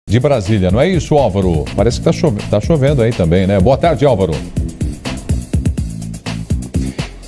De Brasília, não é isso, Álvaro? Parece que tá chovendo aí também, né? Boa tarde, Álvaro.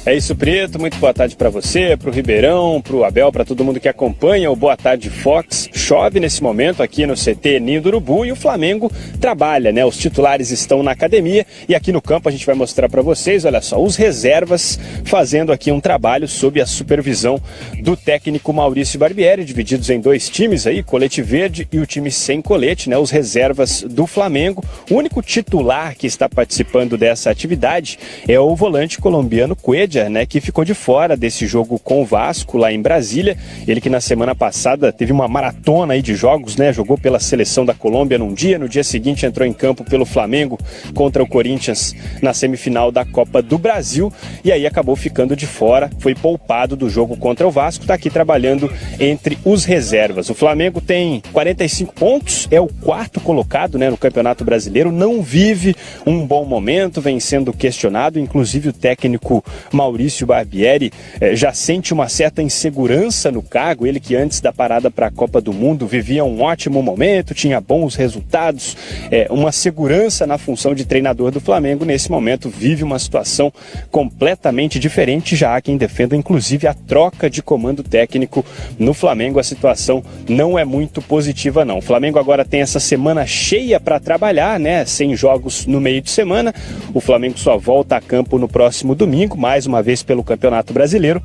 É isso, Preto. Muito boa tarde para você, para o Ribeirão, para o Abel, para todo mundo que acompanha o Boa Tarde Fox. Chove nesse momento aqui no CT Ninho do Urubu e o Flamengo trabalha, né? Os titulares estão na academia e aqui no campo a gente vai mostrar para vocês, olha só, os reservas fazendo aqui um trabalho sob a supervisão do técnico Maurício Barbieri, divididos em dois times aí, colete verde e o time sem colete, né? Os reservas do Flamengo. O único titular que está participando dessa atividade é o volante colombiano Cuéllar, né, que ficou de fora desse jogo com o Vasco lá em Brasília. Ele que na semana passada teve uma maratona aí de jogos, né, jogou pela seleção da Colômbia num dia, no dia seguinte entrou em campo pelo Flamengo contra o Corinthians na semifinal da Copa do Brasil e aí acabou ficando de fora, foi poupado do jogo contra o Vasco, está aqui trabalhando entre os reservas. O Flamengo tem 45 pontos, é o quarto colocado, né, no Campeonato Brasileiro, não vive um bom momento, vem sendo questionado, inclusive o técnico Maurício Barbieri já sente uma certa insegurança no cargo, ele que antes da parada para a Copa do Mundo vivia um ótimo momento, tinha bons resultados, uma segurança na função de treinador do Flamengo, nesse momento vive uma situação completamente diferente, já há quem defenda inclusive a troca de comando técnico no Flamengo. A situação não é muito positiva não. O Flamengo agora tem essa semana cheia para trabalhar, né? Sem jogos no meio de semana, o Flamengo só volta a campo no próximo domingo, mais uma vez pelo Campeonato Brasileiro,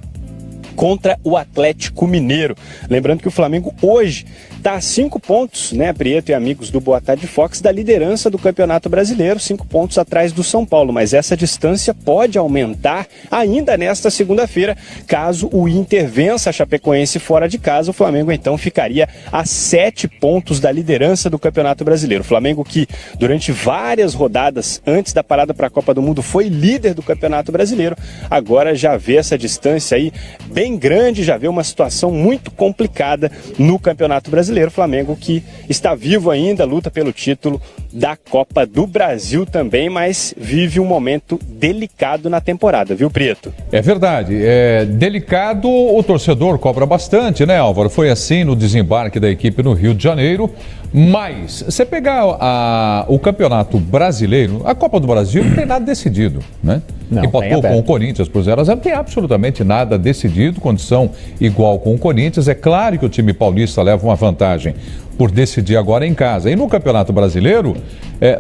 contra o Atlético Mineiro. Lembrando que o Flamengo hoje está a 5 pontos, né, Prieto e amigos do Boa Tarde Fox, da liderança do Campeonato Brasileiro, 5 pontos atrás do São Paulo, mas essa distância pode aumentar ainda nesta segunda-feira, caso o Inter vença a Chapecoense fora de casa. O Flamengo então ficaria a 7 pontos da liderança do Campeonato Brasileiro. O Flamengo que durante várias rodadas antes da parada para a Copa do Mundo foi líder do Campeonato Brasileiro, agora já vê essa distância aí bem grande, já vê uma situação muito complicada no Campeonato Brasileiro. Flamengo que está vivo ainda, luta pelo título da Copa do Brasil também, mas vive um momento delicado na temporada, viu, Prieto? É verdade, é delicado, o torcedor cobra bastante, né, Álvaro? Foi assim no desembarque da equipe no Rio de Janeiro, mas você pegar o Campeonato Brasileiro, a Copa do Brasil não tem nada decidido, né? Não, empatou com o Corinthians por 0-0, não tem absolutamente nada decidido, condição igual com o Corinthians. É claro que o time paulista leva uma vantagem por decidir agora em casa. E no Campeonato Brasileiro,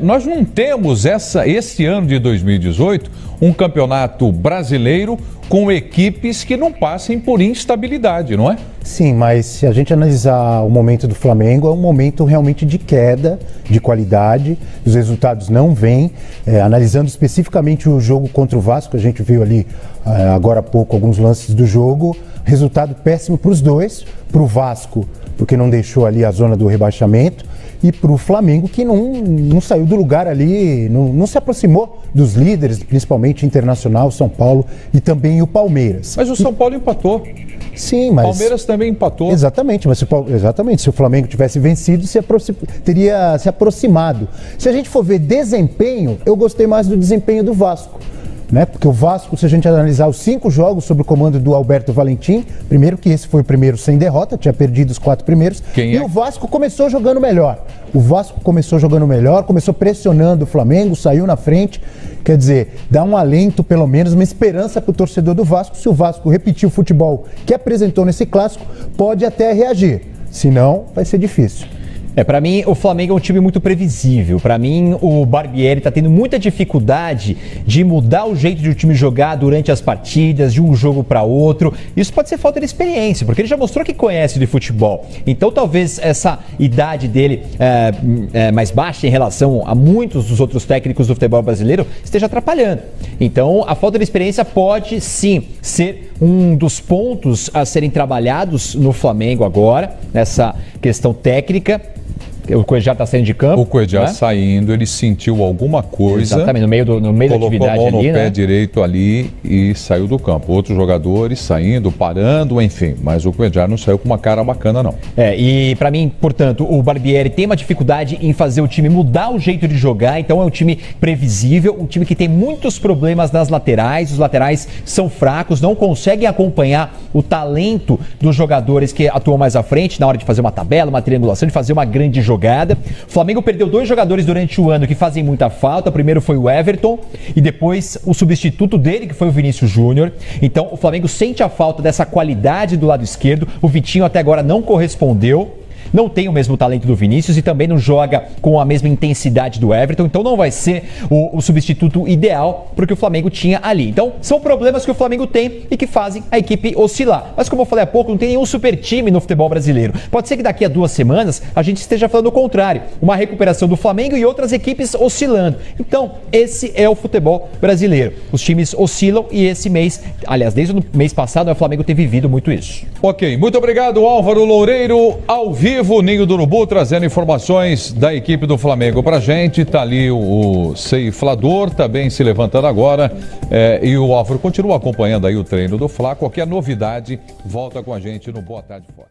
nós não temos esse ano de 2018 um campeonato brasileiro com equipes que não passem por instabilidade, não é? Sim, mas se a gente analisar o momento do Flamengo, é um momento realmente de queda de qualidade, os resultados não vêm. Analisando especificamente o jogo contra o Vasco, a gente viu ali agora há pouco alguns lances do jogo, resultado péssimo para os dois, para o Vasco, porque não deixou ali a zona do rebaixamento, e para o Flamengo, que não saiu do lugar ali, não se aproximou dos líderes, principalmente Internacional, São Paulo e também o Palmeiras. Mas o São Paulo empatou. Sim, mas... Palmeiras também empatou. Exatamente, mas se o Flamengo tivesse vencido, teria se aproximado. Se a gente for ver desempenho, eu gostei mais do desempenho do Vasco. Né? Porque o Vasco, se a gente analisar os 5 jogos sob o comando do Alberto Valentim, primeiro que esse foi o primeiro sem derrota, tinha perdido os 4 primeiros, o Vasco começou jogando melhor. O Vasco começou jogando melhor, começou pressionando o Flamengo, saiu na frente, quer dizer, dá um alento, pelo menos, uma esperança para o torcedor do Vasco. Se o Vasco repetir o futebol que apresentou nesse clássico, pode até reagir, senão vai ser difícil. Para mim, o Flamengo é um time muito previsível. Para mim, o Barbieri está tendo muita dificuldade de mudar o jeito de o time jogar durante as partidas, de um jogo para outro. Isso pode ser falta de experiência, porque ele já mostrou que conhece de futebol. Então, talvez essa idade dele mais baixa em relação a muitos dos outros técnicos do futebol brasileiro esteja atrapalhando. Então, a falta de experiência pode, sim, ser um dos pontos a serem trabalhados no Flamengo agora, nessa questão técnica. O Cuéllar está saindo de campo. O Cuéllar, né? Saindo, ele sentiu alguma coisa. Exatamente, no meio da atividade ali, colocou a mão no pé direito ali e saiu do campo. Outros jogadores saindo, parando, enfim. Mas o Cuéllar não saiu com uma cara bacana, não. E para mim, portanto, o Barbieri tem uma dificuldade em fazer o time mudar o jeito de jogar. Então é um time previsível, um time que tem muitos problemas nas laterais. Os laterais são fracos, não conseguem acompanhar o talento dos jogadores que atuam mais à frente na hora de fazer uma tabela, uma triangulação, de fazer uma grande jogada. jogada. O Flamengo perdeu 2 jogadores durante o ano que fazem muita falta. O primeiro foi o Everton e depois o substituto dele, que foi o Vinícius Júnior. Então o Flamengo sente a falta dessa qualidade do lado esquerdo. O Vitinho até agora não correspondeu. Não tem o mesmo talento do Vinícius e também não joga com a mesma intensidade do Everton, então não vai ser o substituto ideal para o que o Flamengo tinha ali. Então, são problemas que o Flamengo tem e que fazem a equipe oscilar. Mas como eu falei há pouco, não tem nenhum super time no futebol brasileiro. Pode ser que daqui a 2 semanas a gente esteja falando o contrário, uma recuperação do Flamengo e outras equipes oscilando. Então, esse é o futebol brasileiro. Os times oscilam e esse mês, aliás, desde o mês passado, o Flamengo tem vivido muito isso. Ok, muito obrigado, Álvaro Loureiro, ao vivo. Ninho do Urubu trazendo informações da equipe do Flamengo pra gente. Tá ali o ceiflador, também se levantando agora. E o Álvaro continua acompanhando aí o treino do Fla. Qualquer novidade, volta com a gente no Boa Tarde Forte.